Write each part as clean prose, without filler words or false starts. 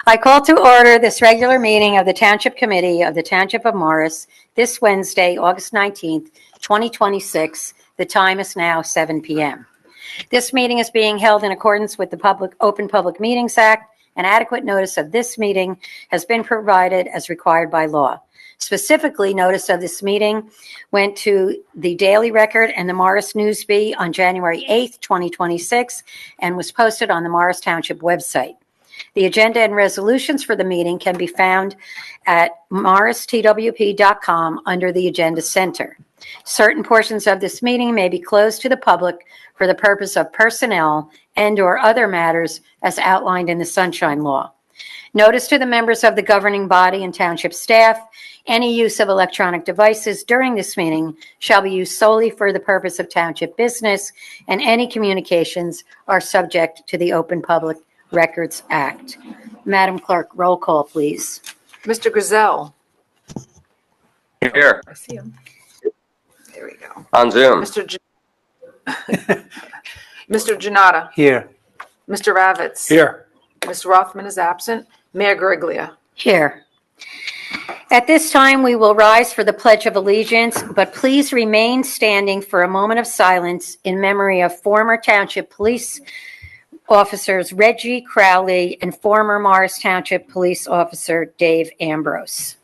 I call to order this regular meeting of the Township Committee of the Township of Morris this Wednesday, August 19th, 2026. The time is now 7 p.m. This meeting is being held in accordance with the Open Public Meetings Act, and adequate notice of this meeting has been provided as required by law. Specifically, notice of this meeting went to the Daily Record and the Morris Newsbee on January 8th, 2026, and was posted on the Morris Township website. The agenda and resolutions for the meeting can be found at morristwp.com under the Agenda Center. Certain portions of this meeting may be closed to the public for the purpose of personnel and/or other matters as outlined in the Sunshine Law. Notice to the members of the governing body and township staff, any use of electronic devices during this meeting shall be used solely for the purpose of township business, and any communications are subject to the Open Public Records Act. Madam Clerk, roll call, please. Mr. Grayzel. Here. I see him. There we go. On Zoom. Mr. Jonnada. Here. Mr. Ravitz. Here. Mr. Rothman is absent. Mayor Griglia. Here. At this time, we will rise for the Pledge of Allegiance, but please remain standing for a moment of silence in memory of former Township Police Officers Reggie, Crowley, and former Morris Township Police Officer Dave Ambrose.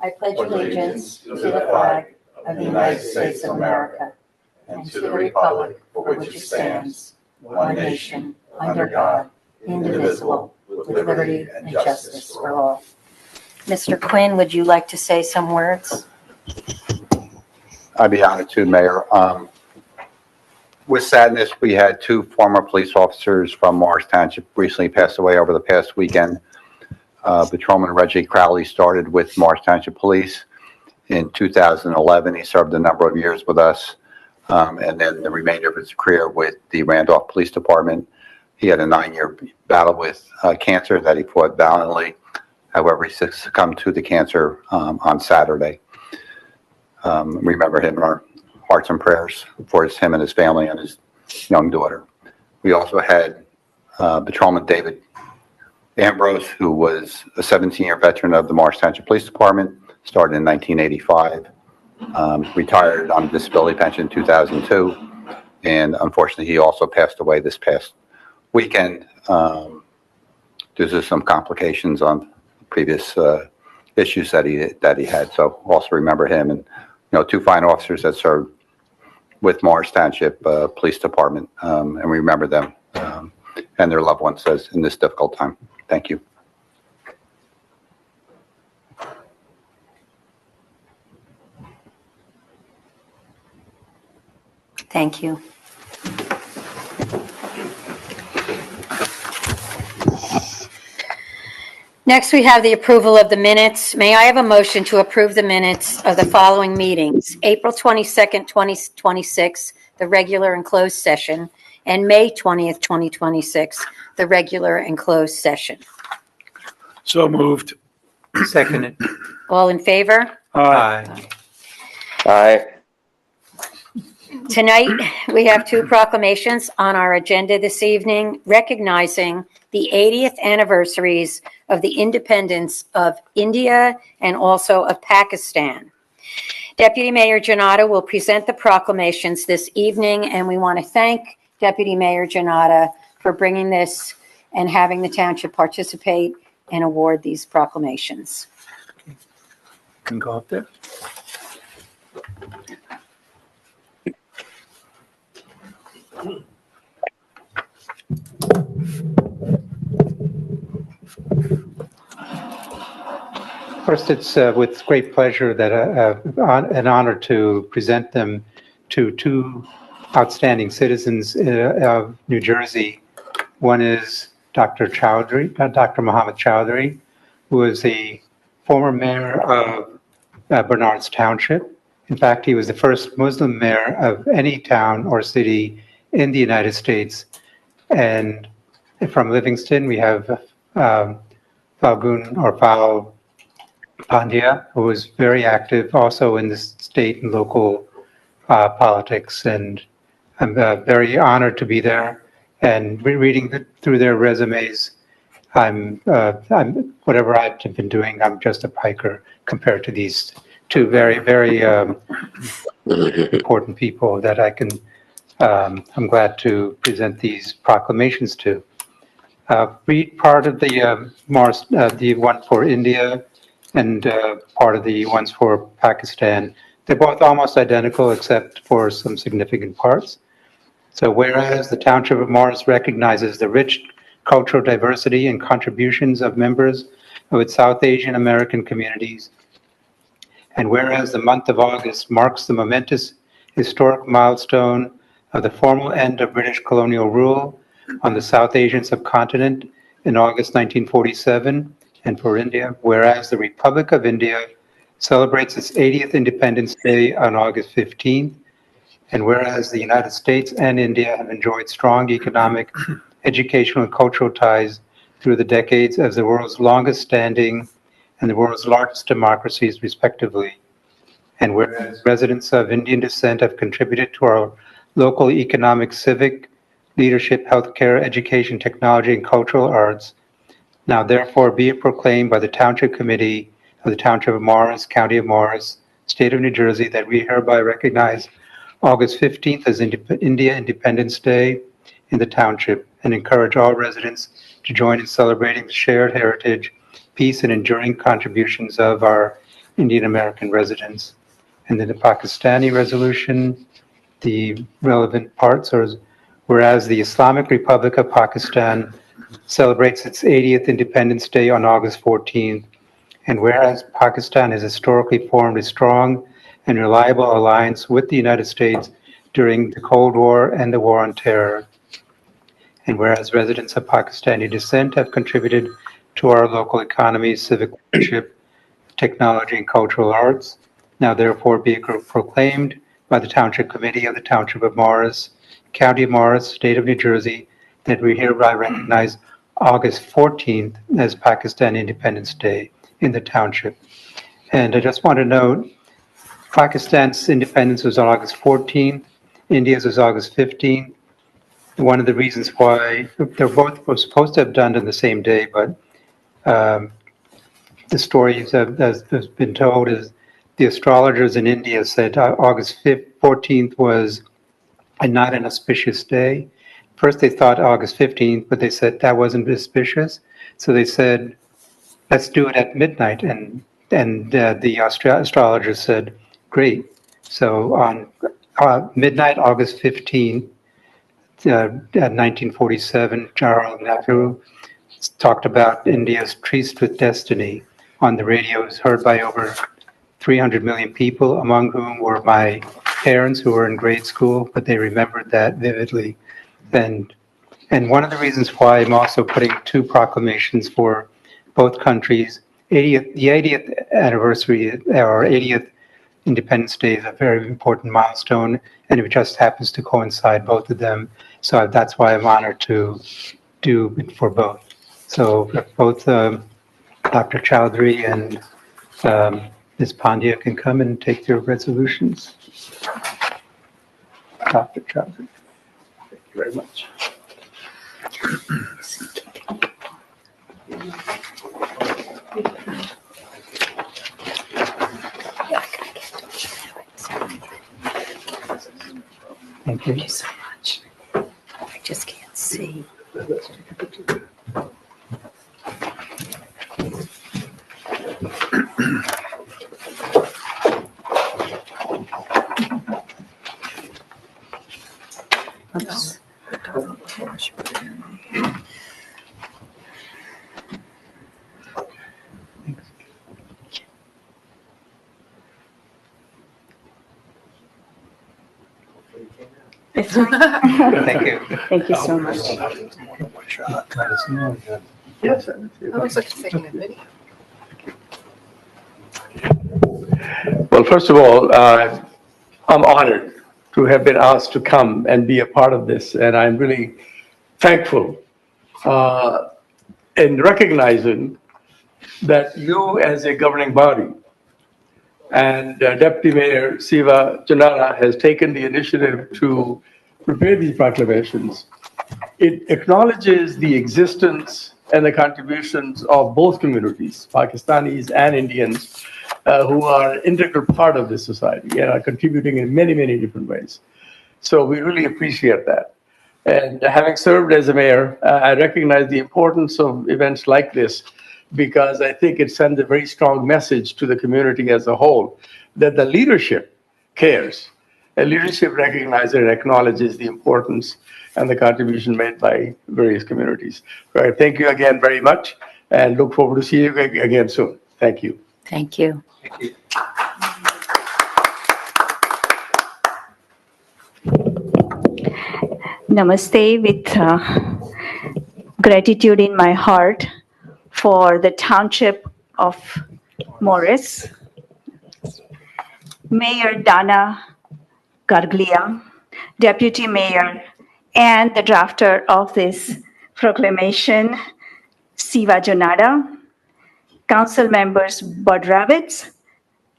I pledge allegiance to the flag of the United States of America and to the republic for which it stands, one nation, under God, indivisible, with liberty and justice for all. Mr. Quinn, would you like to say some words? I'd be honored to, Mayor. With sadness, we had two former police officers from Morris Township recently passed away over the past weekend. Patrolman Reggie Crowley started with Morris Township Police in 2011. He served a number of years with us, and then the remainder of his career with the Randolph Police Department. He had a 9-year battle with cancer that he fought valiantly. However, he succumbed to the cancer on Saturday. Remember him in our hearts and prayers for him and his family and his young daughter. We also had Patrolman David Ambrose, who was a 17-year veteran of the Morris Township Police Department, started in 1985, retired on a disability pension in 2002, and unfortunately he also passed away this past weekend due to some complications on previous issues that he had. So also remember him, and two fine officers that served with Morris Township Police Department, and we remember them and their loved ones in this difficult time. Thank you. Thank you. Next, we have the approval of the minutes. May I have a motion to approve the minutes of the following meetings? April 22nd, 2026, the regular and closed session, and May 20th, 2026, the regular and closed session. So moved. Seconded. All in favor? Aye. Aye. Tonight, we have two proclamations on our agenda this evening, recognizing the 80th anniversaries of the independence of India and also of Pakistan. Deputy Mayor Jonnada will present the proclamations this evening, and we want to thank Deputy Mayor Jonnada for bringing this and having the township participate and award these proclamations. Can go up there. First, it's with great pleasure that an honor to present them to two outstanding citizens of New Jersey. One is Dr. Mohammed Chowdhury, who is the former mayor of Bernards Township. In fact, he was the first Muslim mayor of any town or city in the United States. And from Livingston, we have Fal Pandya, who was very active also in the state and local politics. And I'm very honored to be there And reading through their resumes, I'm whatever I've been doing, I'm just a piker compared to these two very, very important people that I'm glad to present these proclamations to. Read part of the one for India and part of the ones for Pakistan. They're both almost identical except for some significant parts. So whereas the Township of Morris recognizes the rich cultural diversity and contributions of members of its South Asian American communities, and whereas the month of August marks the momentous historic milestone of the formal end of British colonial rule on the South Asian subcontinent in August 1947, and for India, whereas the Republic of India celebrates its 80th Independence Day on August 15th, and whereas the United States and India have enjoyed strong economic, educational, and cultural ties through the decades as the world's longest standing and the world's largest democracies, respectively, and whereas residents of Indian descent have contributed to our local economic, civic, leadership, healthcare, education, technology, and cultural arts, now therefore be it proclaimed by the Township Committee of the Township of Morris, County of Morris, State of New Jersey, that we hereby recognize August 15th as India Independence Day in the Township and encourage all residents to join in celebrating the shared heritage, peace, and enduring contributions of our Indian American residents. And then the Pakistani resolution, the relevant parts are, whereas the Islamic Republic of Pakistan celebrates its 80th Independence Day on August 14th, and whereas Pakistan has historically formed a strong and reliable alliance with the United States during the Cold War and the War on Terror, and whereas residents of Pakistani descent have contributed to our local economy, civic leadership, technology, and cultural arts, now therefore be proclaimed by the Township Committee of the Township of Morris, County of Morris, State of New Jersey, that we hereby recognize August 14th as Pakistan Independence Day in the Township. And I just want to note, Pakistan's independence was on August 14th, India's was August 15th. One of the reasons why they're both were supposed to have done on the same day, but the story has been told is the astrologers in India said August 14th was not an auspicious day. First they thought August 15th, but they said that wasn't auspicious. So they said, let's do it at midnight. And the astrologers said, great. So on midnight, August 15th, 1947, Jawaharlal Nehru talked about India's tryst with destiny on the radio. It was heard by over 300 million people, among whom were my parents who were in grade school, but they remembered that vividly. And one of the reasons why I'm also putting two proclamations for both countries, the 80th anniversary or 80th Independence Day is a very important milestone, and it just happens to coincide both of them. So that's why I'm honored to do it for both. So both Dr. Chowdhury and Ms. Pandya can come and take their resolutions. Dr. Chowdhury. Thank you very much. Thank you. Thank you so much. I just can't see. Oops. Thank you. Thank you so much. Let us know. Yes. That looks like you're taking a video. Well, first of all, I'm honored to have been asked to come and be a part of this, and I'm really thankful in recognizing that you as a governing body and Deputy Mayor Siva Jonnada has taken the initiative to prepare these proclamations. it acknowledges the existence and the contributions of both communities, Pakistanis and Indians, who are an integral part of this society and are contributing in many, many different ways. So we really appreciate that. And having served as a mayor, I recognize the importance of events like this because I think it sends a very strong message to the community as a whole that the leadership cares. The leadership recognizes and acknowledges the importance and the contribution made by various communities. So I thank you again very much and look forward to seeing you again soon. Thank you. Thank you. Namaste with gratitude in my heart for the Township of Morris, Mayor Donna Griglia, Deputy Mayor, and the drafter of this proclamation, Siva, Jonnada, Council members Bud Ravitz,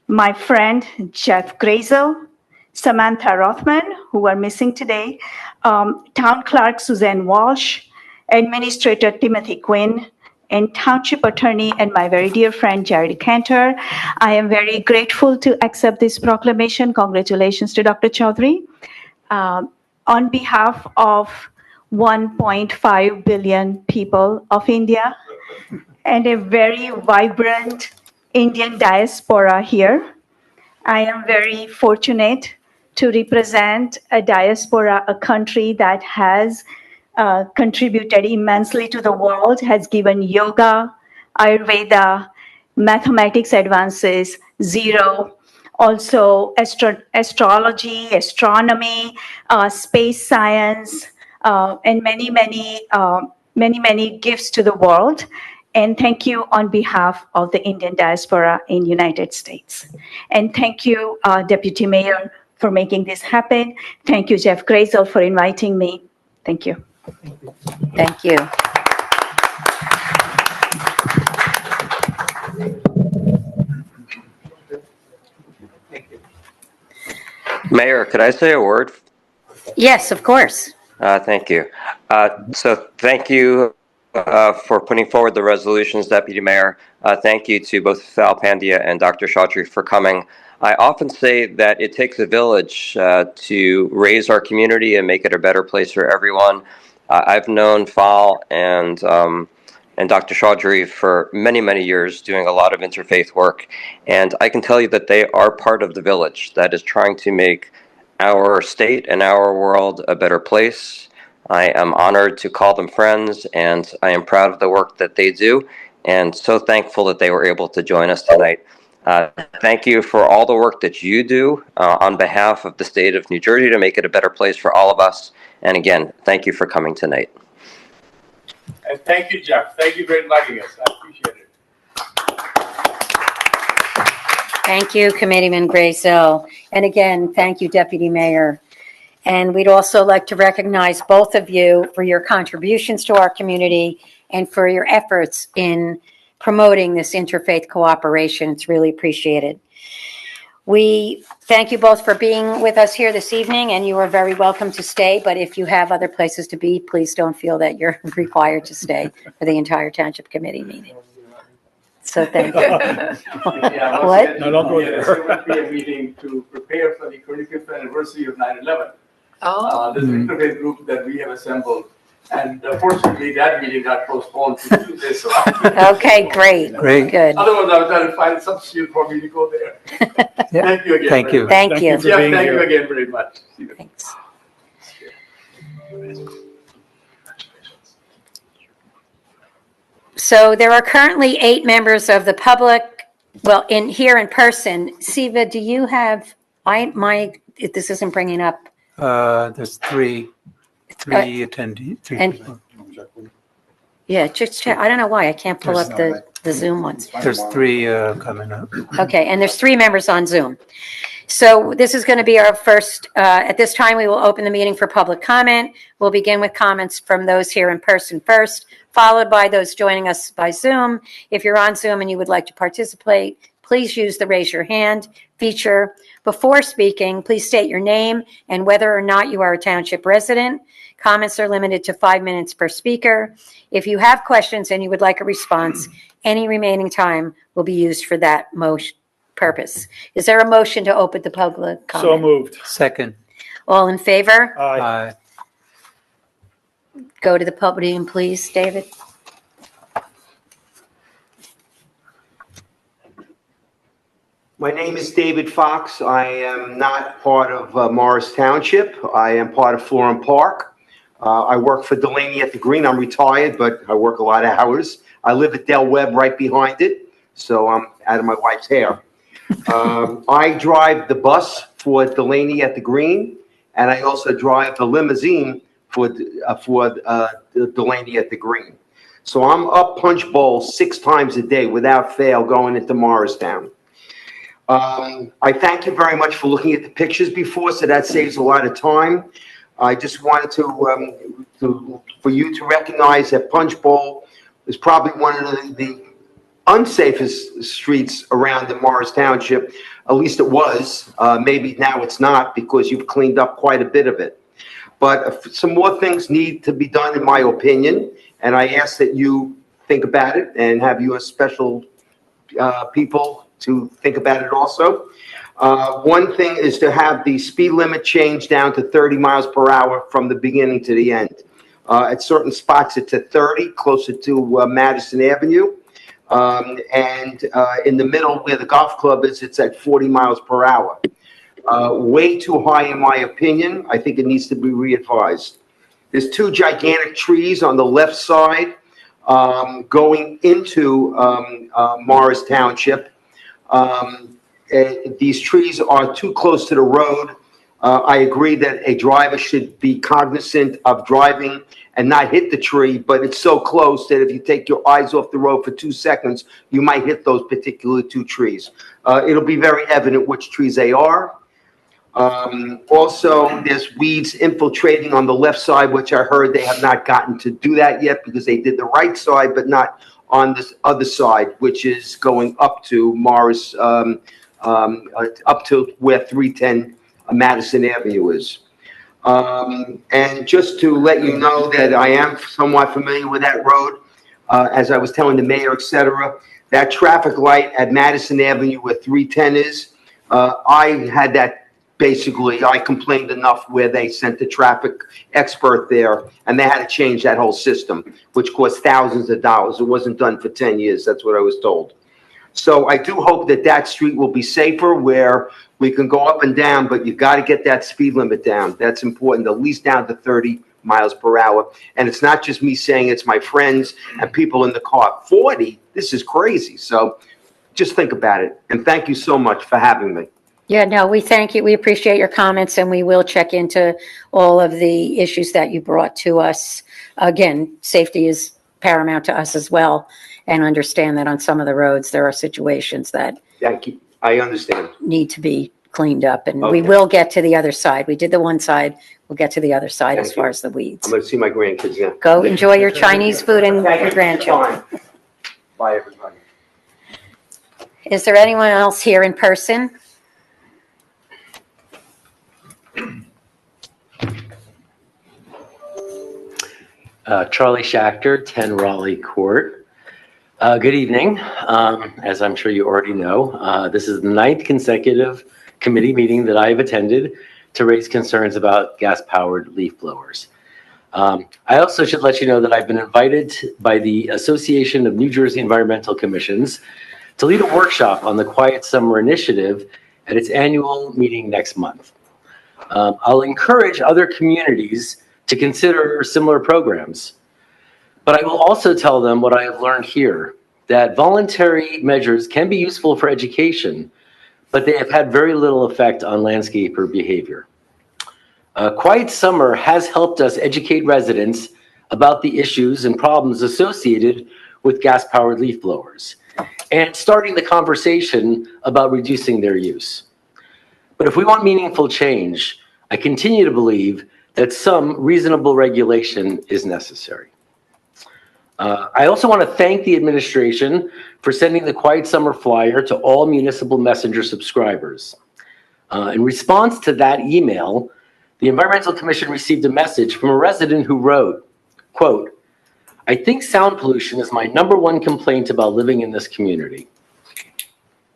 my friend Jeff Grayzel, Samantha Rothman, who are missing today, Town Clerk Suzanne Walsh, Administrator Timothy Quinn, and Township Attorney and my very dear friend Jared Cantor. I am very grateful to accept this proclamation. Congratulations to Dr. Chaudhary. On behalf of 1.5 billion people of India and a very vibrant Indian diaspora here, I am very fortunate to represent a diaspora, a country that has contributed immensely to the world, has given yoga, Ayurveda, mathematics advances, zero, also astrology, astronomy, space science, and many, many gifts to the world. And thank you on behalf of the Indian diaspora in United States. And thank you, Deputy Mayor, for making this happen. Thank you, Jeff Grayzel, for inviting me. Thank you. Thank you. Mayor, could I say a word? Yes, of course. Thank you. So thank you for putting forward the resolutions, Deputy Mayor. Thank you to both Sal Pandya and Dr. Chaudhary for coming. I often say that it takes a village to raise our community and make it a better place for everyone. I've known Fal and Dr. Chaudhary for many, many years doing a lot of interfaith work. And I can tell you that they are part of the village that is trying to make our state and our world a better place. I am honored to call them friends, and I am proud of the work that they do, and so thankful that they were able to join us tonight. Thank you for all the work that you do on behalf of the state of New Jersey to make it a better place for all of us. And again, thank you for coming tonight. And thank you, Jeff. Thank you for inviting us. I appreciate it. Thank you, Committeeman Grayzel. And again, thank you, Deputy Mayor. And we'd also like to recognize both of you for your contributions to our community and for your efforts in promoting this interfaith cooperation. It's really appreciated. We thank you both for being with us here this evening, and you are very welcome to stay. But if you have other places to be, please don't feel that you're required to stay for the entire Township Committee meeting. So thank you. Yeah, What? No, don't go there. We had a meeting to prepare for the 25th anniversary of 9/11. This interfaith group that we have assembled. And fortunately, that meeting got postponed to Tuesday. So Okay, great. Great. Good. otherwise, I was trying to find a substitute for me to go there. Thank you again. Thank very you. much. Thank you. for Yeah, being thank you here. again very much. Thanks. So there are currently 8 members of the public, well, here in person. Siva, do you have, this isn't bringing up, There's three attendees, three and- people. yeah, just check, I don't know why, I can't pull up the Zoom ones. There's three coming up. Okay, and there's 3 members on Zoom. So this is going to be our first, at this time, we will open the meeting for public comment. We'll begin with comments from those here in person first, followed by those joining us by Zoom. If you're on Zoom and you would like to participate, please use the raise your hand feature. Before speaking, please state your name and whether or not you are a township resident. Comments are limited to 5 minutes per speaker. If you have questions and you would like a response, any remaining time will be used for that purpose. Is there a motion to open the public comment? So moved. Second. All in favor? Aye. Aye. Go to the podium, please, David. My name is David Fox. I am not part of Morris Township. I am part of Florham Park. I work for Delaney at the Green. I'm retired, but I work a lot of hours. I live at Del Webb right behind it, so I'm out of my wife's hair. I drive the bus for Delaney at the Green, and I also drive the limousine for Delaney at the Green. So I'm up Punch Bowl 6 times a day without fail going into Morristown. I thank you very much for looking at the pictures before, so that saves a lot of time. I just wanted for you to recognize that Punch Bowl is probably one of the unsafest streets around the Morris Township. At least it was. Maybe now it's not, because you've cleaned up quite a bit of it. But some more things need to be done, in my opinion, and I ask that you think about it and have your special people to think about it also. One thing is to have the speed limit changed down to 30 miles per hour from the beginning to the end. At certain spots, it's at 30, closer to Madison Avenue. And in the middle where the golf club is, it's at 40 miles per hour. Way too high, in my opinion. I think it needs to be readvised. There's 2 gigantic trees on the left side going into Morris Township. These trees are too close to the road. I agree that a driver should be cognizant of driving and not hit the tree, but it's so close that if you take your eyes off the road for 2 seconds, you might hit those particular 2 trees. It'll be very evident which trees they are. Also, there's weeds infiltrating on the left side, which I heard they have not gotten to do that yet, because they did the right side, but not on this other side, which is going up to Morris, up to where 310 Madison Avenue is. And just to let you know that I am somewhat familiar with that road, as I was telling the mayor, etc. That traffic light at Madison Avenue where 310 is, I had that. Basically, I complained enough where they sent the traffic expert there, and they had to change that whole system, which cost thousands of dollars. It wasn't done for 10 years. That's what I was told. So I do hope that that street will be safer, where we can go up and down, but you've got to get that speed limit down. That's important, at least down to 30 miles per hour. And it's not just me saying, it's my friends and people in the car. 40? This is crazy. So just think about it. And thank you so much for having me. Yeah, no, we thank you. We appreciate your comments, and we will check into all of the issues that you brought to us. Again, safety is paramount to us as well, and understand that on some of the roads, there are situations that Thank you. I understand. need to be cleaned up, and we Okay. will get to the other side. We did the one side, we'll get to the other side as Thank far you. as the weeds. I'm going to see my grandkids now. Go enjoy your Chinese food and your grandchildren. Bye, everybody. Is there anyone else here in person? Charlie Schachter, 10 Raleigh Court. Good evening. As I'm sure you already know, this is the 9th consecutive committee meeting that I've attended to raise concerns about gas-powered leaf blowers. I also should let you know that I've been invited by the Association of New Jersey Environmental Commissions to lead a workshop on the Quiet Summer Initiative at its annual meeting next month. I'll encourage other communities to consider similar programs. But I will also tell them what I have learned here, that voluntary measures can be useful for education, but they have had very little effect on landscaper behavior. Quiet Summer has helped us educate residents about the issues and problems associated with gas-powered leaf blowers, and starting the conversation about reducing their use. But if we want meaningful change, I continue to believe that some reasonable regulation is necessary. I also want to thank the administration for sending the Quiet Summer flyer to all municipal messenger subscribers. In response to that email, the Environmental Commission received a message from a resident who wrote, quote, "I think sound pollution is my #1 complaint about living in this community."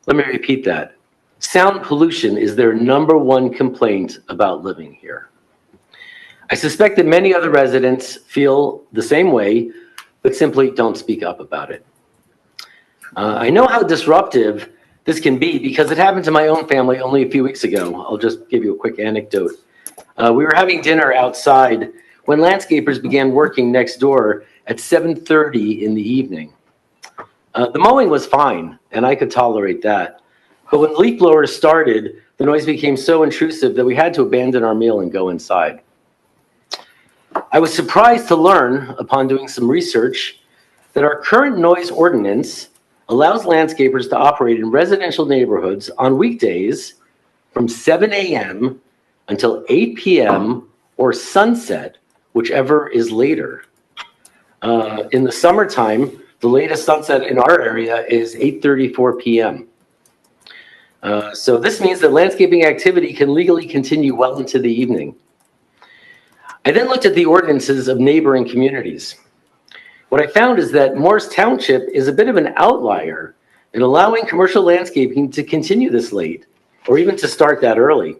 Let me repeat that. Sound pollution is their #1 complaint about living here. I suspect that many other residents feel the same way, but simply don't speak up about it. I know how disruptive this can be because it happened to my own family only a few weeks ago. I'll just give you a quick anecdote. We were having dinner outside when landscapers began working next door at 7:30 in the evening. The mowing was fine, and I could tolerate that. But when the leaf blowers started, the noise became so intrusive that we had to abandon our meal and go inside. I was surprised to learn, upon doing some research, that our current noise ordinance allows landscapers to operate in residential neighborhoods on weekdays from 7 a.m. until 8 p.m. or sunset, whichever is later. In the summertime, the latest sunset in our area is 8:34 p.m. So this means that landscaping activity can legally continue well into the evening. I then looked at the ordinances of neighboring communities. What I found is that Morris Township is a bit of an outlier in allowing commercial landscaping to continue this late, or even to start that early.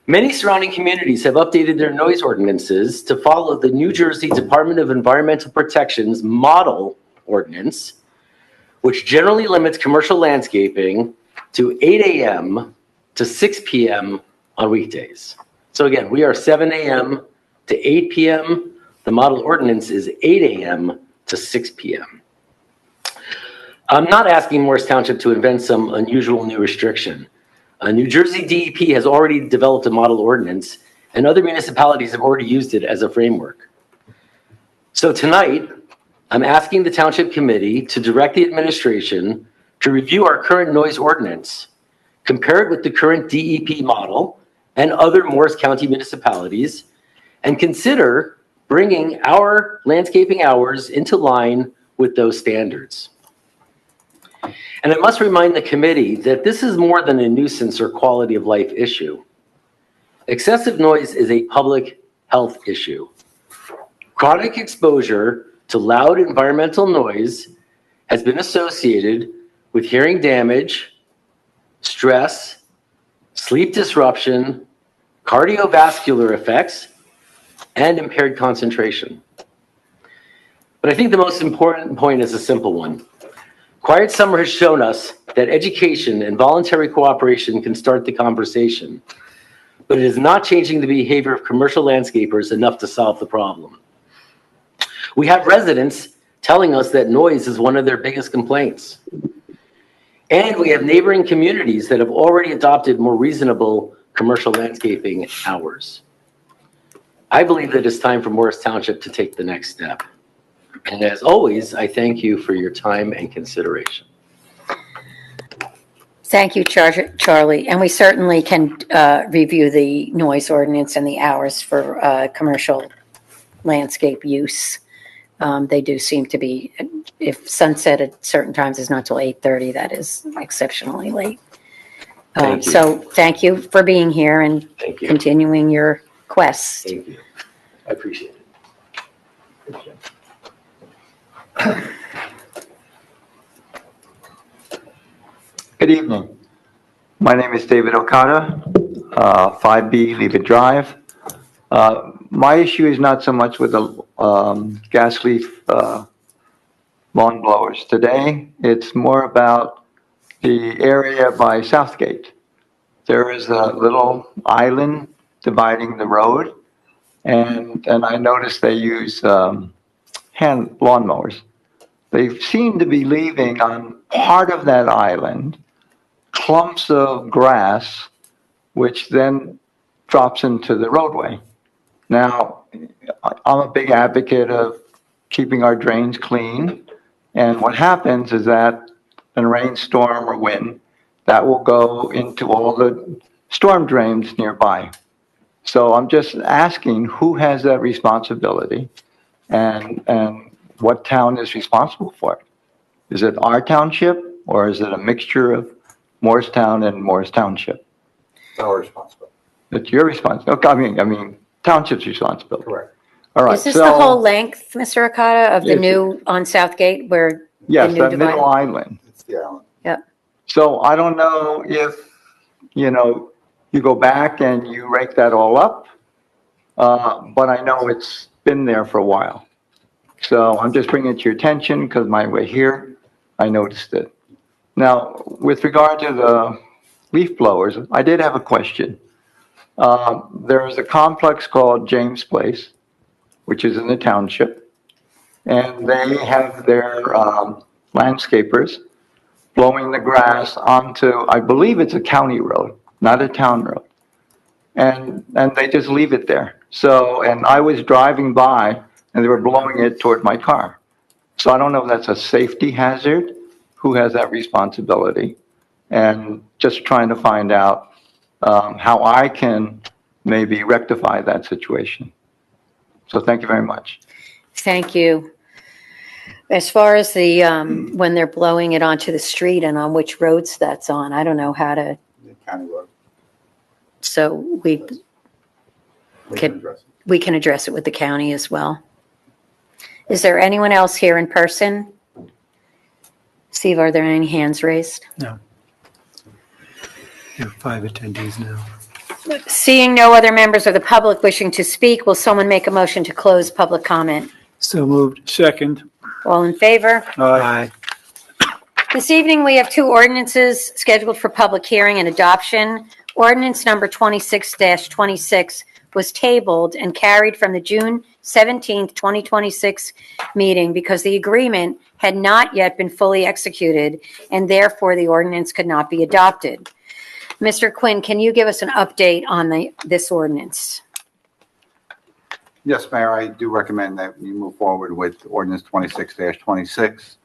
Many surrounding communities have updated their noise ordinances to follow the New Jersey Department of Environmental Protection's model ordinance, which generally limits commercial landscaping to 8 a.m. to 6 p.m. on weekdays. So again, we are 7 a.m. to 8 p.m. The model ordinance is 8 a.m. to 6 p.m. I'm not asking Morris Township to invent some unusual new restriction. New Jersey DEP has already developed a model ordinance, and other municipalities have already used it as a framework. So tonight, I'm asking the Township Committee to direct the administration to review our current noise ordinance, compare it with the current DEP model and other Morris County municipalities, and consider bringing our landscaping hours into line with those standards. And I must remind the committee that this is more than a nuisance or quality of life issue. Excessive noise is a public health issue. Chronic exposure to loud environmental noise has been associated with hearing damage, stress, sleep disruption, cardiovascular effects, and impaired concentration. But I think the most important point is a simple one. Quiet Summer has shown us that education and voluntary cooperation can start the conversation, but it is not changing the behavior of commercial landscapers enough to solve the problem. We have residents telling us that noise is one of their biggest complaints. And we have neighboring communities that have already adopted more reasonable commercial landscaping hours. I believe that it's time for Morris Township to take the next step. And as always, I thank you for your time and consideration. Thank you, Charlie. And we certainly can review the noise ordinance and the hours for commercial landscape use. They do seem to be, if sunset at certain times is not till 8:30, that is exceptionally late. Thank you. So thank you for being here and Thank you. continuing your quest. Thank you. I appreciate it. Good evening. My name is David Okada, 5B Leavitt Drive. My issue is not so much with the gas leaf lawn blowers today. It's more about the area by Southgate. There is a little island dividing the road, and I noticed they use hand lawnmowers. They seem to be leaving on part of that island clumps of grass, which then drops into the roadway. Now, I'm a big advocate of keeping our drains clean, and what happens is that in a rainstorm or wind, that will go into all the storm drains nearby. So I'm just asking who has that responsibility, and what town is responsible for it? Is it our township, or is it a mixture of Morristown and Morris Township? Our responsibility. It's your responsibility. Okay, I mean, township's responsibility. Correct. All right, Is this so. the whole length, Mr. Okada, of the Yes, new on Southgate where? Yes, the new that divide- middle island. It's the island. So I don't know if, you go back and you rake that all up, but I know it's been there for a while. So I'm just bringing it to your attention because my way here, I noticed it. Now, with regard to the leaf blowers, I did have a question. There's a complex called James Place, which is in the township, and they have their landscapers blowing the grass onto, I believe it's a county road, not a town road. And they just leave it there. So, and I was driving by and they were blowing it toward my car. So I don't know if that's a safety hazard, who has that responsibility? And just trying to find out how I can maybe rectify that situation. So thank you very much. Thank you. As far as the, when they're blowing it onto the street and on which roads that's on, I don't know how to, The county road. so we We can can address it. we can address it with the county as well. Is there anyone else here in person? Steve, are there any hands raised? No. There are 5 attendees now. Seeing no other members of the public wishing to speak, will someone make a motion to close public comment? So moved. Second. All in favor? Aye. This evening, we have 2 ordinances scheduled for public hearing and adoption. Ordinance number 26-26 was tabled and carried from the June 17th, 2026 meeting because the agreement had not yet been fully executed, and therefore the ordinance could not be adopted. Mr. Quinn, can you give us an update on this ordinance? Yes, Mayor, I do recommend that you move forward with ordinance 26-26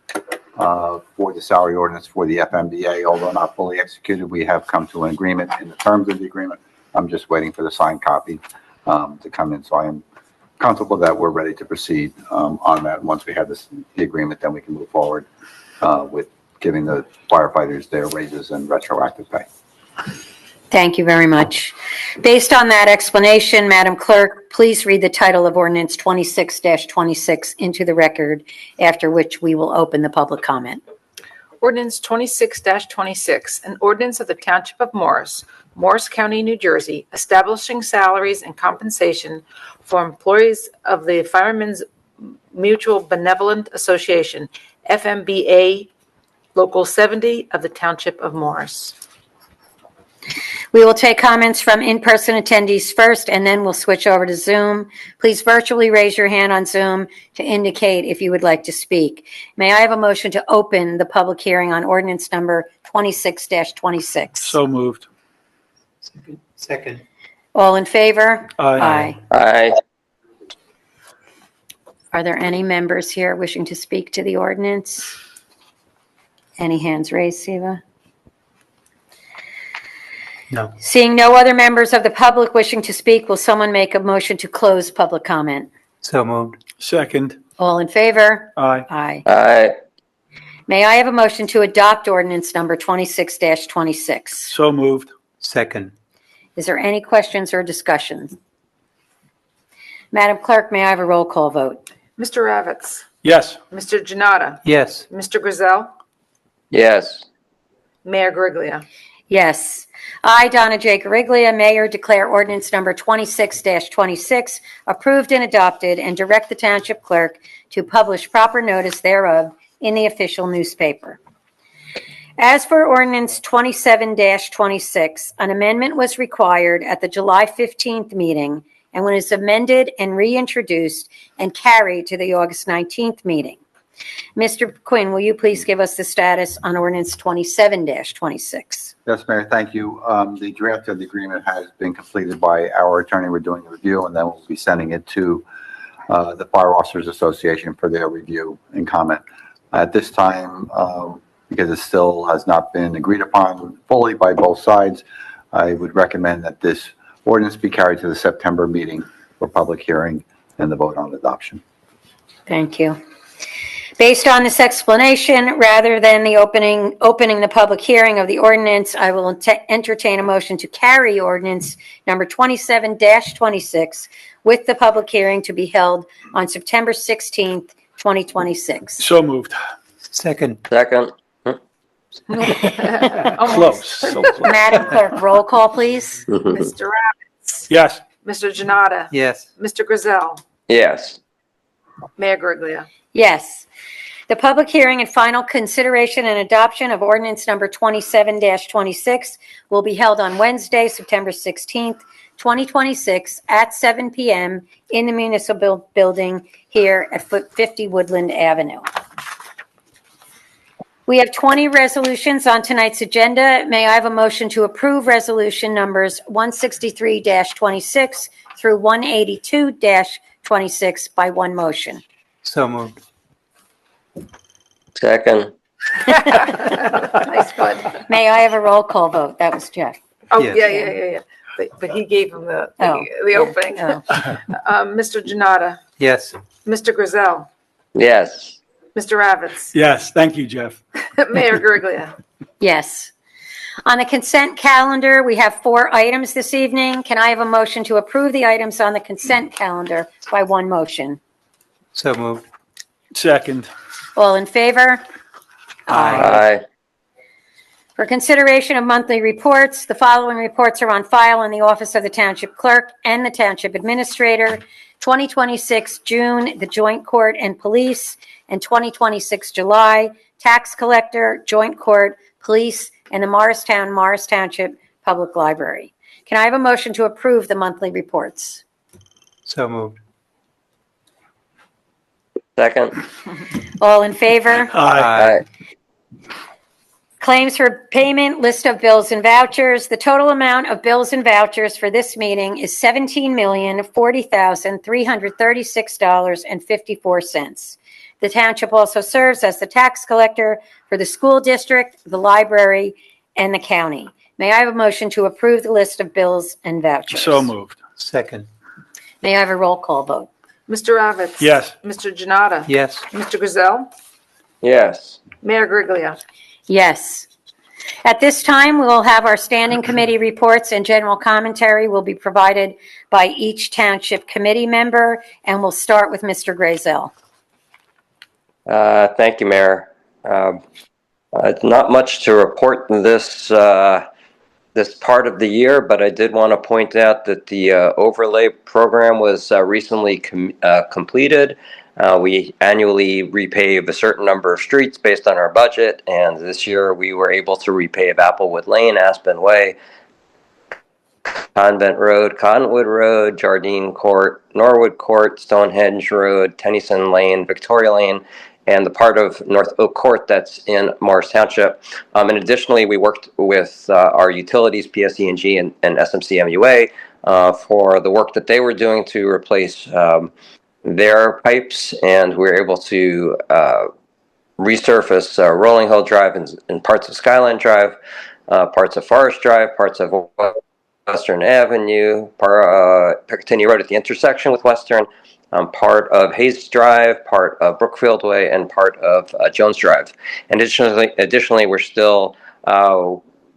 for the salary ordinance for the FMBA. Although not fully executed, we have come to an agreement in the terms of the agreement. I'm just waiting for the signed copy to come in, so I am comfortable that we're ready to proceed on that. Once we have the agreement, then we can move forward with giving the firefighters their raises and retroactive pay. Thank you very much. Based on that explanation, Madam Clerk, please read the title of ordinance 26-26 into the record, after which we will open the public comment. Ordinance 26-26, an ordinance of the Township of Morris, Morris County, New Jersey, establishing salaries and compensation for employees of the Firemen's Mutual Benevolent Association, FMBA, Local 70 of the Township of Morris. We will take comments from in-person attendees first, and then we'll switch over to Zoom. Please virtually raise your hand on Zoom to indicate if you would like to speak. May I have a motion to open the public hearing on ordinance number 26-26? So moved. Second. All in favor? Aye. Aye. Are there any members here wishing to speak to the ordinance? Any hands raised, Siva? No. Seeing no other members of the public wishing to speak, will someone make a motion to close public comment? So moved. Second. All in favor? Aye. Aye. Aye. May I have a motion to adopt ordinance number 26-26? So moved. Second. Is there any questions or discussions? Madam Clerk, may I have a roll call vote? Mr. Ravitz, Yes. Mr. Jonnada, Yes. Mr. Grayzel, Yes. Mayor Griglia. Yes. I, Donna J. Griglia, Mayor, declare ordinance number 26-26 approved and adopted, and direct the Township Clerk to publish proper notice thereof in the official newspaper. As for ordinance 27-26, an amendment was required at the July 15th meeting and was amended and reintroduced and carried to the August 19th meeting. Mr. Quinn, will you please give us the status on ordinance 27-26? Yes, Mayor, thank you. The draft of the agreement has been completed by our attorney. We're doing a review, and then we'll be sending it to the Fire Officers Association for their review and comment. At this time, because it still has not been agreed upon fully by both sides, I would recommend that this ordinance be carried to the September meeting for public hearing and the vote on adoption. Thank you. Based on this explanation, rather than the opening the public hearing of the ordinance, I will entertain a motion to carry ordinance number 27-26 with the public hearing to be held on September 16th, 2026. So moved. Second. Second. Close, so close. Madam Clerk, roll call, please. Mr. Ravitz. Yes. Mr. Jonnada. Yes. Mr. Grayzel. Yes. Mayor Griglia. Yes. The public hearing and final consideration and adoption of ordinance number 27-26 will be held on Wednesday, September 16th, 2026 at 7 p.m. in the municipal building here at 50 Woodland Avenue. We have 20 resolutions on tonight's agenda. May I have a motion to approve resolution numbers 163-26 through 182-26 by one motion? So moved. Second. Nice bud. May I have a roll call vote? That was Jeff. Oh, Yes. yeah. But he gave him the Oh, opening. Oh. Mr. Jonnada. Yes. Mr. Grayzel. Yes. Mr. Ravitz. Yes, thank you, Jeff. Mayor Griglia. Yes. On the consent calendar, we have 4 items this evening. Can I have a motion to approve the items on the consent calendar by one motion? So moved. Second. All in favor? Aye. For consideration of monthly reports, the following reports are on file in the Office of the Township Clerk and the Township Administrator. 2026 June, the Joint Court and Police, and 2026 July, Tax Collector, Joint Court, Police, and the Morris Township Public Library. Can I have a motion to approve the monthly reports? So moved. Second. All in favor? Aye. Aye. Claims for payment, list of bills and vouchers. The total amount of bills and vouchers for this meeting is $17,040,336.54. The township also serves as the tax collector for the school district, the library, and the county. May I have a motion to approve the list of bills and vouchers? So moved. Second. May I have a roll call vote? Mr. Ravitz. Yes. Mr. Jonnada. Yes. Mr. Grayzel. Yes. Mayor Griglia. Yes. At this time, we will have our standing committee reports, and general commentary will be provided by each township committee member, and we'll start with Mr. Grayzel. Thank you, Mayor. Not much to report in this this part of the year, but I did want to point out that the overlay program was recently completed. We annually repave a certain number of streets based on our budget, and this year we were able to repave Applewood Lane, Aspen Way, Convent Road, Cottonwood Road, Jardine Court, Norwood Court, Stonehenge Road, Tennyson Lane, Victoria Lane, and the part of North Oak Court that's in Morris Township. And additionally, we worked with our utilities, PSE&G and SMC MUA, for the work that they were doing to replace their pipes, and we were able to resurface Rolling Hill Drive and parts of Skyline Drive, parts of Forest Drive, parts of Western Avenue, Picatinny Road at the intersection with Western, part of Hayes Drive, part of Brookfield Way, and part of Jones Drive. And additionally, we're still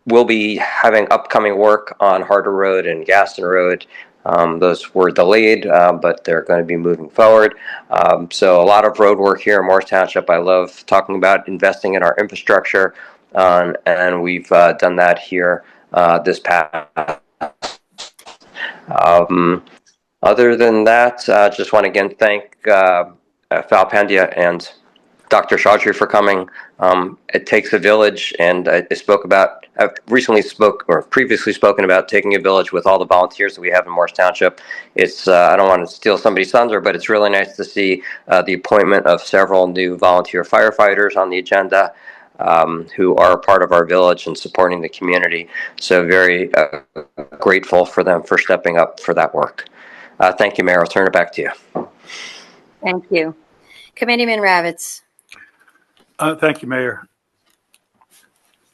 we'll be having upcoming work on Harder Road and Gaston Road. Those were delayed, but they're going to be moving forward. So a lot of road work here in Morris Township. I love talking about investing in our infrastructure, and we've done that here this past. Other than that, just want to again thank Val Pandya and Dr. Chaudhry for coming. It takes a village, and I've previously spoken about taking a village with all the volunteers that we have in Morris Township. It's I don't want to steal somebody's thunder, but it's really nice to see the appointment of several new volunteer firefighters on the agenda, who are part of our village and supporting the community. So very grateful for them for stepping up for that work. Thank you, Mayor. I'll turn it back to you. Thank you. Committeeman Ravitz. Thank you, Mayor.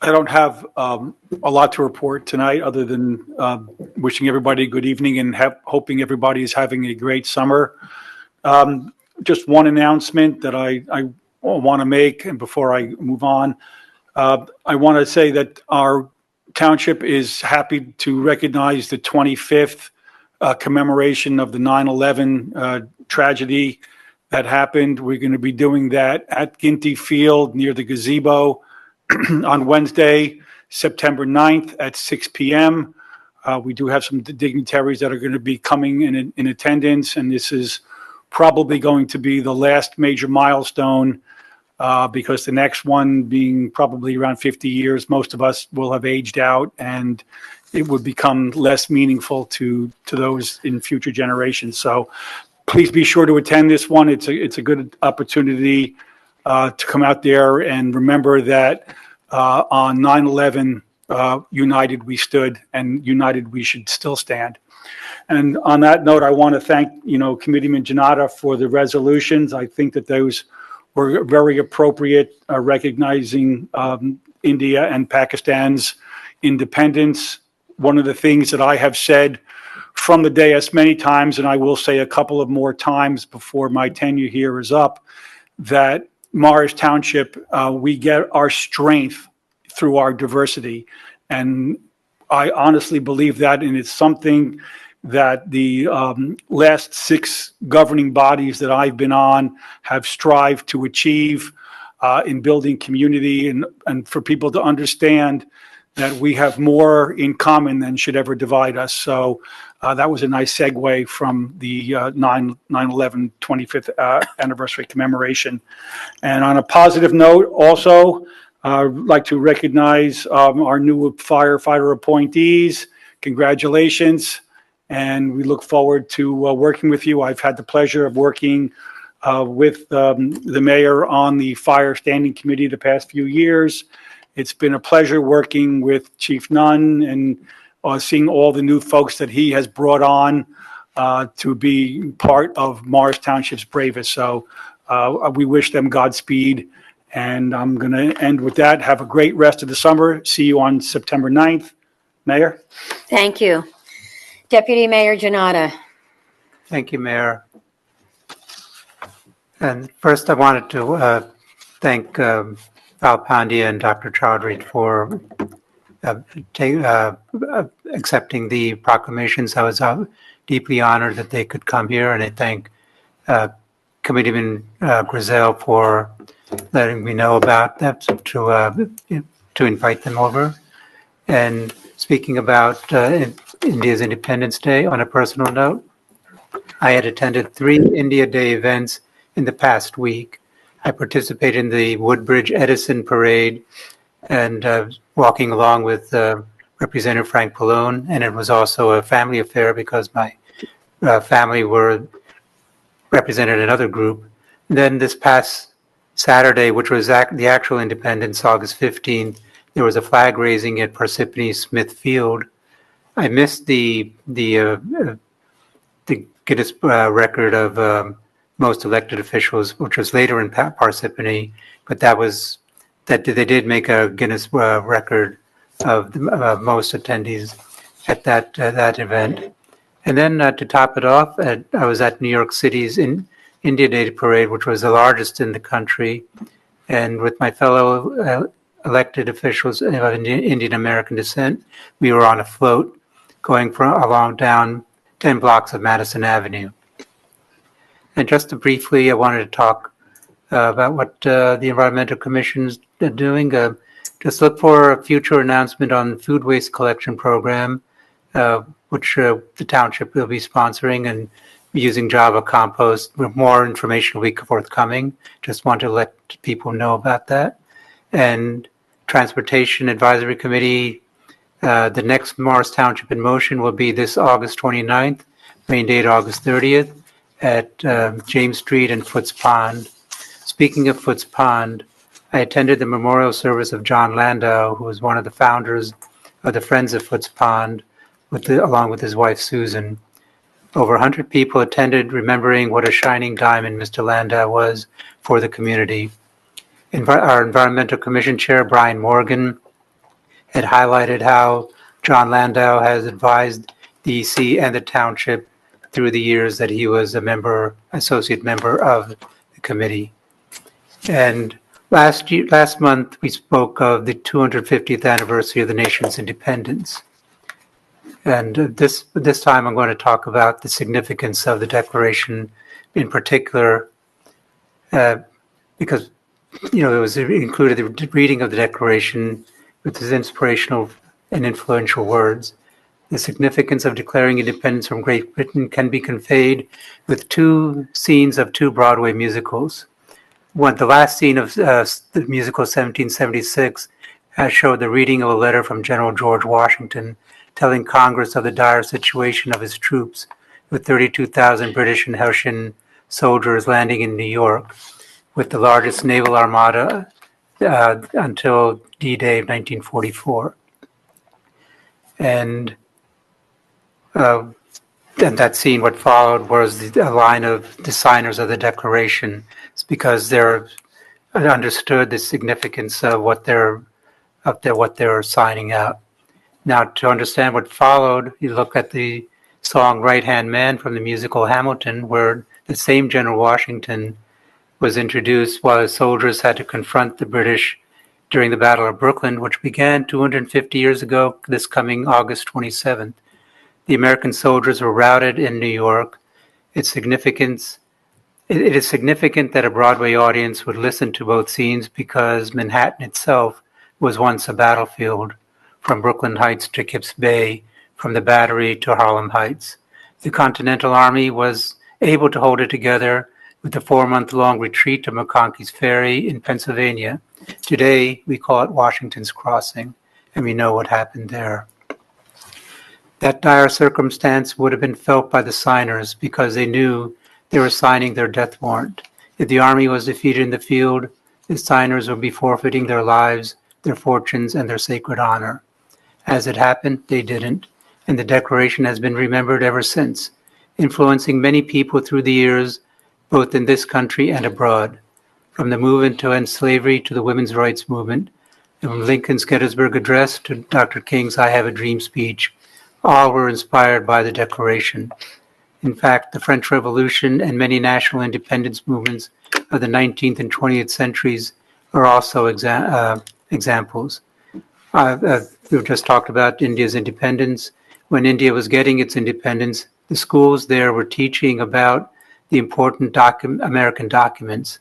I don't have a lot to report tonight other than wishing everybody a good evening and hoping everybody is having a great summer. just one announcement that I want to make, and before I move on, I want to say that our township is happy to recognize the 25th commemoration of the 9/11 tragedy that happened. We're going to be doing that at Ginty Field near the gazebo on Wednesday, September 9th at 6 p.m. We do have some dignitaries that are going to be coming in attendance, and this is probably going to be the last major milestone because the next one being probably around 50 years, most of us will have aged out, and it would become less meaningful to those in future generations. So please be sure to attend this one. It's a good opportunity to come out there and remember that on 9/11, united we stood, and united we should still stand. And on that note, I want to thank, Committeeman Jonnada for the resolutions. I think that those were very appropriate, recognizing India and Pakistan's independence. One of the things that I have said from the dais many times, and I will say a couple of more times before my tenure here is up, that Morris Township, we get our strength through our diversity. And I honestly believe that, and it's something that the last 6 governing bodies that I've been on have strived to achieve in building community, and for people to understand that we have more in common than should ever divide us. So that was a nice segue from the 9/11 25th anniversary commemoration. And on a positive note, also, I'd like to recognize our new firefighter appointees. Congratulations. And we look forward to working with you. I've had the pleasure of working with the mayor on the fire standing committee the past few years. It's been a pleasure working with Chief Nunn and seeing all the new folks that he has brought on to be part of Morris Township's bravest. So we wish them Godspeed. And I'm going to end with that. Have a great rest of the summer. See you on September 9th. Mayor? Thank you. Deputy Mayor Jonnada. Thank you, Mayor. And first, I wanted to thank Val Pandya and Dr. Chaudhry for accepting the proclamations. I was deeply honored that they could come here, and I thank Committeeman Grayzel for letting me know about that to invite them over. And speaking about India's Independence Day, on a personal note, I had attended 3 India Day events in the past week. I participated in the Woodbridge Edison Parade and walking along with Representative Frank Pallone, and it was also a family affair because my family were represented another group. Then this past Saturday, which was the actual Independence, August 15th, there was a flag raising at Parsippany Smith Field. I missed the Guinness record of most elected officials, which was later in Parsippany, but that they did make a Guinness record of the most attendees at that event. And then to top it off, I was at New York City's India Day Parade, which was the largest in the country, and with my fellow elected officials of Indian American descent, we were on a float going along down 10 blocks of Madison Avenue. And just to briefly, I wanted to talk about what the Environmental Commission's doing. Just look for a future announcement on the food waste collection program, which the township will be sponsoring and using Java compost. With more information will be forthcoming. Just want to let people know about that. And Transportation Advisory Committee, the next Morris Township in Motion will be this August 29th, rain date August 30th, at James Street and Foots Pond. Speaking of Foots Pond, I attended the memorial service of John Landau, who was one of the founders of the Friends of Foots Pond, along with his wife Susan. Over 100 people attended, remembering what a shining diamond Mr. Landau was for the community. Our Environmental Commission Chair, Brian Morgan, had highlighted how John Landau has advised the EC and the township through the years that he was associate member of the committee. And last month, we spoke of the 250th anniversary of the nation's independence. And this time, I'm going to talk about the significance of the Declaration, in particular, because it was included the reading of the Declaration with its inspirational and influential words. The significance of declaring independence from Great Britain can be conveyed with two scenes of two Broadway musicals. The last scene of the musical 1776 showed the reading of a letter from General George Washington telling Congress of the dire situation of his troops, with 32,000 British and Hessian soldiers landing in New York, with the largest naval armada until D-Day of 1944. And that scene, what followed was a line of the signers of the Declaration. It's because they're understood the significance of what they're signing out. Now, to understand what followed, you look at the song Right Hand Man from the musical Hamilton, where the same General Washington was introduced while his soldiers had to confront the British during the Battle of Brooklyn, which began 250 years ago, this coming August 27th. The American soldiers were routed in New York. It is significant that a Broadway audience would listen to both scenes because Manhattan itself was once a battlefield, from Brooklyn Heights to Kips Bay, from the Battery to Harlem Heights. The Continental Army was able to hold it together with the 4-month-long retreat to McConkey's Ferry in Pennsylvania. Today, we call it Washington's Crossing, and we know what happened there. That dire circumstance would have been felt by the signers because they knew they were signing their death warrant. If the army was defeated in the field, the signers would be forfeiting their lives, their fortunes, and their sacred honor. As it happened, they didn't, and the Declaration has been remembered ever since, influencing many people through the years, both in this country and abroad. From the movement to end slavery to the women's rights movement, and from Lincoln's Gettysburg Address to Dr. King's I Have a Dream speech, all were inspired by the Declaration. In fact, the French Revolution and many national independence movements of the 19th and 20th centuries are also examples. We've just talked about India's independence. When India was getting its independence, the schools there were teaching about the important American documents.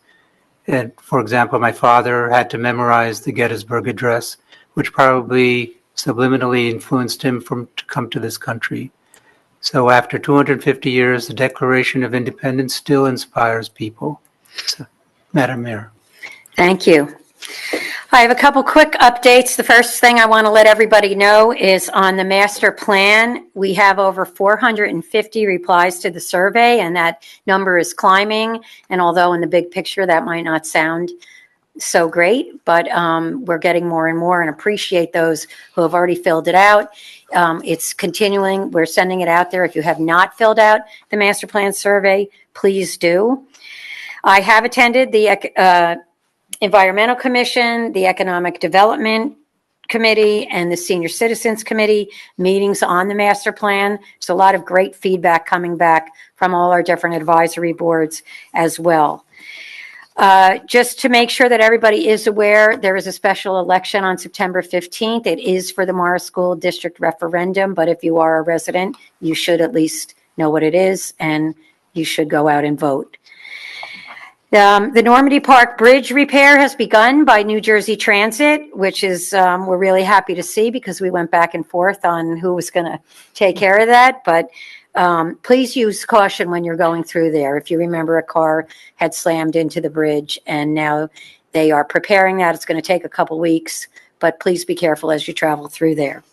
And for example, my father had to memorize the Gettysburg Address, which probably subliminally influenced him to come to this country. So after 250 years, the Declaration of Independence still inspires people. So, Madam Mayor. Thank you. I have a couple quick updates. The first thing I want to let everybody know is on the master plan, we have over 450 replies to the survey, and that number is climbing. And although in the big picture that might not sound so great, but we're getting more and more and appreciate those who have already filled it out. It's continuing. We're sending it out there. If you have not filled out the master plan survey, please do. I have attended the Environmental Commission, the Economic Development Committee, and the Senior Citizens Committee meetings on the master plan. There's a lot of great feedback coming back from all our different advisory boards as well. Just to make sure that everybody is aware, there is a special election on September 15th. It is for the Morris School District referendum, but if you are a resident, you should at least know what it is, and you should go out and vote. The Normandy Park Bridge repair has begun by New Jersey Transit, which is we're really happy to see because we went back and forth on who was going to take care of that. But please use caution when you're going through there. If you remember, a car had slammed into the bridge, and now they are preparing that. It's going to take a couple weeks, but please be careful as you travel through there.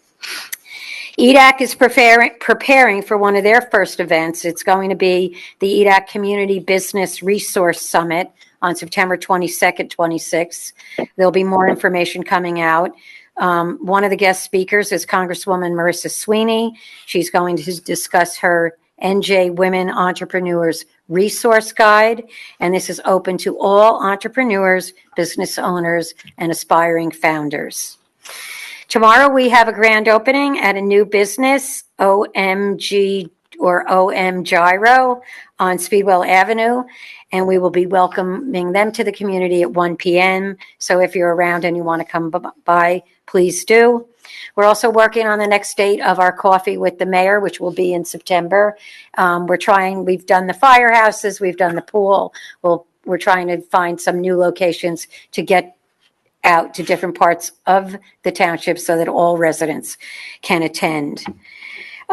EDAC is preparing for one of their first events. It's going to be the EDAC Community Business Resource Summit on September 22nd, 26th. There'll be more information coming out. One of the guest speakers is Congresswoman Marissa Sweeney. She's going to discuss her NJ Women Entrepreneurs Resource Guide, and this is open to all entrepreneurs, business owners, and aspiring founders. Tomorrow we have a grand opening at a new business, OMG or OM Gyro on Speedwell Avenue, and we will be welcoming them to the community at 1 p.m. So if you're around and you want to come by, please do. We're also working on the next date of our coffee with the mayor, which will be in September. We've done the firehouses, we've done the pool. We're trying to find some new locations to get out to different parts of the township so that all residents can attend.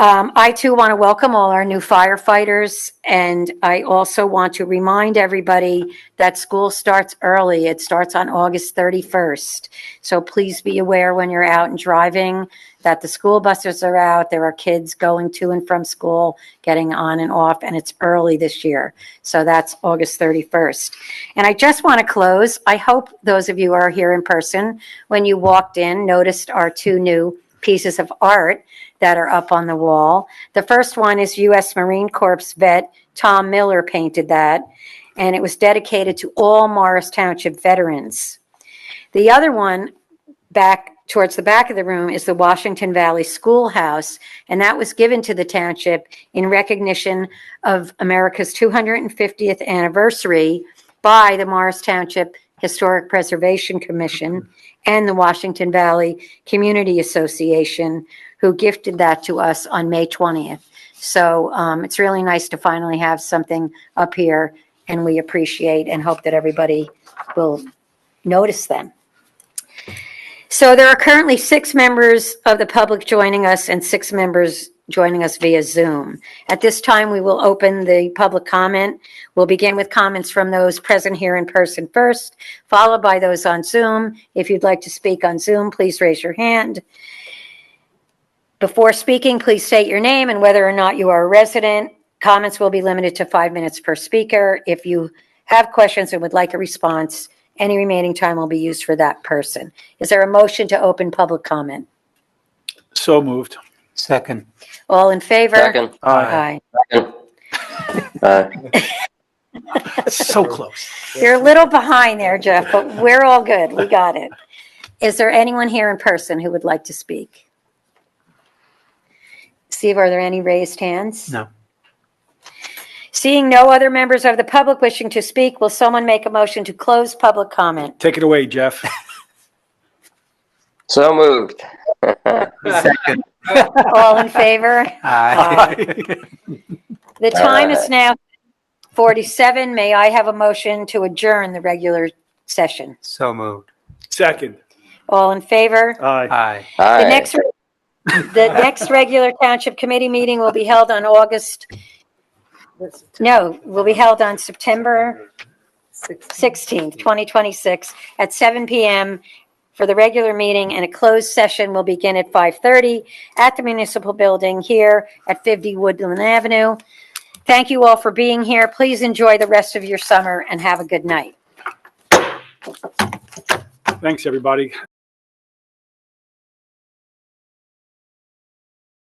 I too want to welcome all our new firefighters, and I also want to remind everybody that school starts early. It starts on August 31st. So please be aware when you're out and driving that the school buses are out. There are kids going to and from school, getting on and off, and it's early this year. So that's August 31st. And I just want to close. I hope those of you who are here in person, when you walked in, noticed our two new pieces of art that are up on the wall. The first one is U.S. Marine Corps vet Tom Miller painted that, and it was dedicated to all Morris Township veterans. The other one, back towards the back of the room, is the Washington Valley Schoolhouse, and that was given to the township in recognition of America's 250th anniversary by the Morris Township Historic Preservation Commission and the Washington Valley Community Association, who gifted that to us on May 20th. So it's really nice to finally have something up here, and we appreciate and hope that everybody will notice them. So there are currently 6 members of the public joining us and 6 members joining us via Zoom. At this time, we will open the public comment. We'll begin with comments from those present here in person first, followed by those on Zoom. If you'd like to speak on Zoom, please raise your hand. Before speaking, please state your name and whether or not you are a resident. Comments will be limited to 5 minutes per speaker. If you have questions and would like a response, any remaining time will be used for that person. Is there a motion to open public comment? So moved. Second. All in favor? Second. Aye. Second. So close. You're a little behind there, Jeff, but we're all good. We got it. Is there anyone here in person who would like to speak? Steve, are there any raised hands? No. Seeing no other members of the public wishing to speak, will someone make a motion to close public comment? Take it away, Jeff. So moved. Second. All in favor? Aye. The time is now 47. May I have a motion to adjourn the regular session? So moved. Second. All in favor? Aye. Aye. The next regular township committee meeting will be held on will be held on September 16th, 2026 at 7 p.m. for the regular meeting, and a closed session will begin at 5:30 at the municipal building here at 50 Woodland Avenue. Thank you all for being here. Please enjoy the rest of your summer and have a good night. Thanks, everybody.